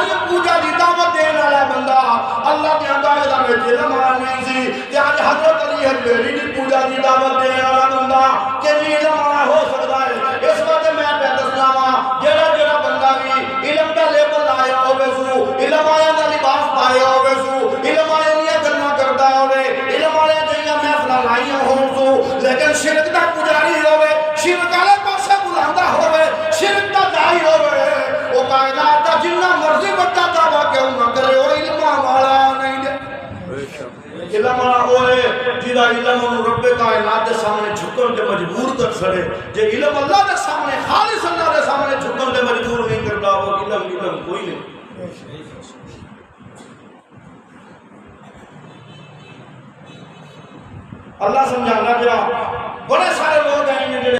اج پوجا دی دعوت دین والا بندہ اللہ دے ہدایت دا وچ علم نہیں سی تے اج حضرت علی حجویری دی پوجا دی دعوت دین والا بندہ کہ علم والا ہو سکدا ہے. اس واسطے میں پہ دسنا وا جڑا بندہ بھی علم دا لیبل لایا ہوے سو علم آیا دا لباس پایا ہوے سو علم آیا دی گلاں کردا ہوے علم والے جیاں محفلاں لائیاں ہون سو لیکن شرک دا پجاری ہوے شرک والے پاسے بلاندا ہوے شرک دا دائی ہوے او کائنات دا جنہ مرضی بڑا دعویٰ کیوں نہ کرے او علم والا نہیں دے. علم والا ہوئے جدا علم انہوں رب کائنات دے سامنے جھکن دے مجبور کر سڑے. جے علم اللہ دے سامنے خالص اللہ دے سامنے جھکن دے مجبور نہیں کرتا وہ علم کوئی نہیں. اللہ سمجھانا پیا. بڑے سارے لوگ ہیں